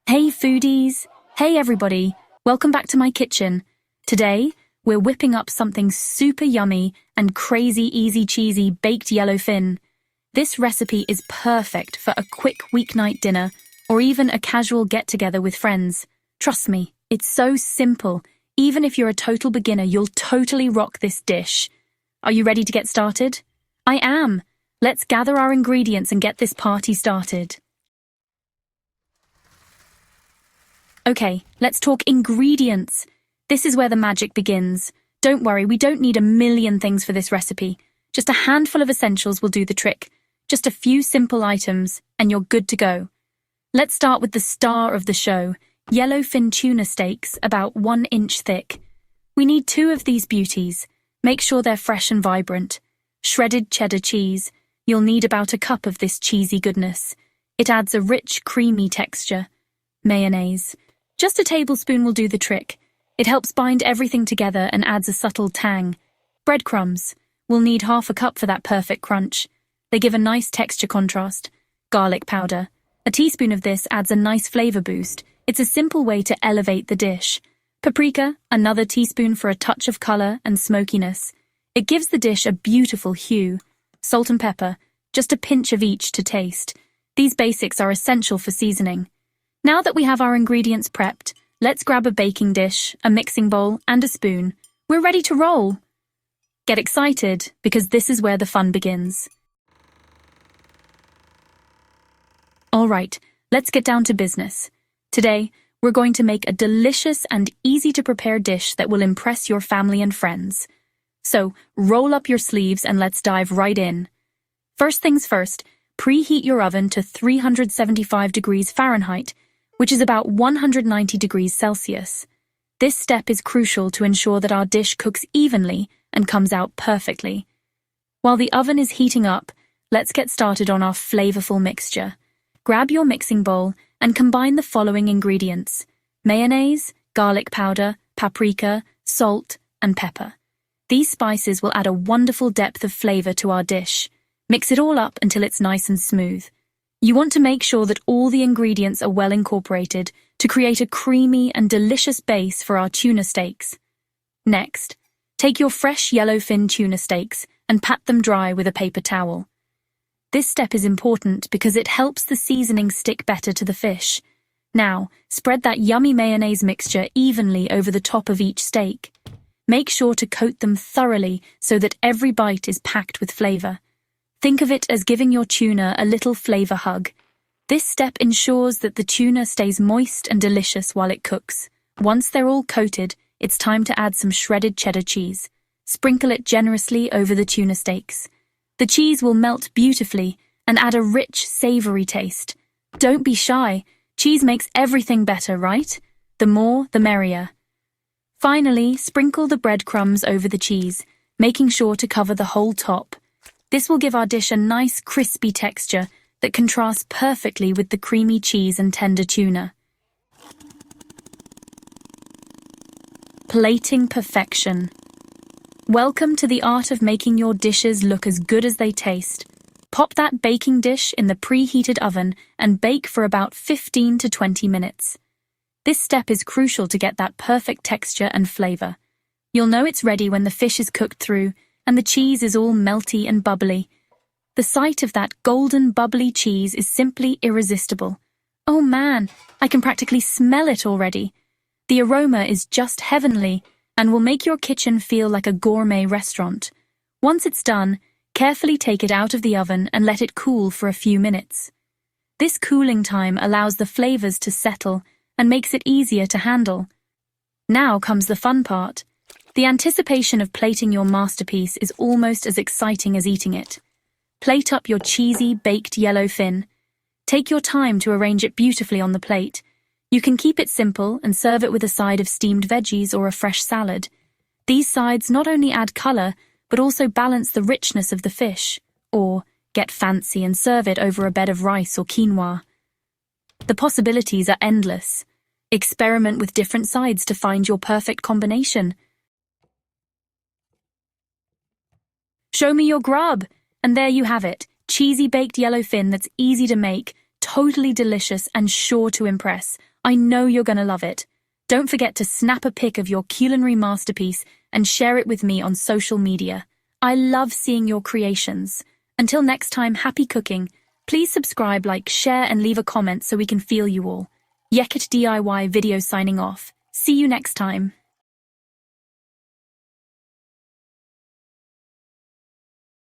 Hey foodies! Hey everybody! Welcome back to my kitchen. Today, we're whipping up something super yummy and crazy easy cheesy baked yellowfin. This recipe is perfect for a quick weeknight dinner or even a casual get-together with friends. Trust me, it's so simple. Even if you're a total beginner, you'll totally rock this dish. Are you ready to get started? I am! Let's gather our ingredients and get this party started. Okay, let's talk ingredients. This is where the magic begins. Don't worry, we don't need a million things for this recipe. Just a handful of essentials will do the trick. Just a few simple items, and you're good to go. Let's start with the star of the show, yellowfin tuna steaks, about 1 inch thick. We need 2 of these beauties. Make sure they're fresh and vibrant. Shredded cheddar cheese. You'll need about a cup of this cheesy goodness. It adds a rich, creamy texture. Mayonnaise. Just a tablespoon will do the trick. It helps bind everything together and adds a subtle tang. Breadcrumbs. We'll need half a cup for that perfect crunch. They give a nice texture contrast. Garlic powder. A teaspoon of this adds a nice flavor boost. It's a simple way to elevate the dish. Paprika, another teaspoon for a touch of color and smokiness. It gives the dish a beautiful hue. Salt and pepper, just a pinch of each to taste. These basics are essential for seasoning. Now that we have our ingredients prepped, let's grab a baking dish, a mixing bowl, and a spoon. We're ready to roll. Get excited, because this is where the fun begins. All right, let's get down to business. Today, we're going to make a delicious and easy-to-prepare dish that will impress your family and friends. So, roll up your sleeves and let's dive right in. First things first, preheat your oven to 375 degrees Fahrenheit, which is about 190 degrees Celsius. This step is crucial to ensure that our dish cooks evenly and comes out perfectly. While the oven is heating up, let's get started on our flavorful mixture. Grab your mixing bowl and combine the following ingredients: mayonnaise, garlic powder, paprika, salt, and pepper. These spices will add a wonderful depth of flavor to our dish. Mix it all up until it's nice and smooth. You want to make sure that all the ingredients are well incorporated to create a creamy and delicious base for our tuna steaks. Next, take your fresh yellowfin tuna steaks and pat them dry with a paper towel. This step is important because it helps the seasoning stick better to the fish. Now, spread that yummy mayonnaise mixture evenly over the top of each steak. Make sure to coat them thoroughly so that every bite is packed with flavor. Think of it as giving your tuna a little flavor hug. This step ensures that the tuna stays moist and delicious while it cooks. Once they're all coated, it's time to add some shredded cheddar cheese. Sprinkle it generously over the tuna steaks. The cheese will melt beautifully and add a rich, savory taste. Don't be shy. Cheese makes everything better, right? The more, the merrier. Finally, sprinkle the breadcrumbs over the cheese, making sure to cover the whole top. This will give our dish a nice, crispy texture that contrasts perfectly with the creamy cheese and tender tuna. Plating perfection. Welcome to the art of making your dishes look as good as they taste. Pop that baking dish in the preheated oven and bake for about 15 to 20 minutes. This step is crucial to get that perfect texture and flavor. You'll know it's ready when the fish is cooked through and the cheese is all melty and bubbly. The sight of that golden bubbly cheese is simply irresistible. Oh man, I can practically smell it already. The aroma is just heavenly and will make your kitchen feel like a gourmet restaurant. Once it's done, carefully take it out of the oven and let it cool for a few minutes. This cooling time allows the flavors to settle and makes it easier to handle. Now comes the fun part. The anticipation of plating your masterpiece is almost as exciting as eating it. Plate up your cheesy, baked yellowfin. Take your time to arrange it beautifully on the plate. You can keep it simple and serve it with a side of steamed veggies or a fresh salad. These sides not only add color, but also balance the richness of the fish. Or get fancy and serve it over a bed of rice or quinoa. The possibilities are endless. Experiment with different sides to find your perfect combination. Show me your grub! And there you have it, cheesy baked yellowfin that's easy to make, totally delicious and sure to impress. I know you're gonna love it. Don't forget to snap a pic of your culinary masterpiece and share it with me on social media. I love seeing your creations. Until next time, happy cooking. Please subscribe, like, share, and leave a comment so we can feel you all. Jecht DIY video signing off. See you next time.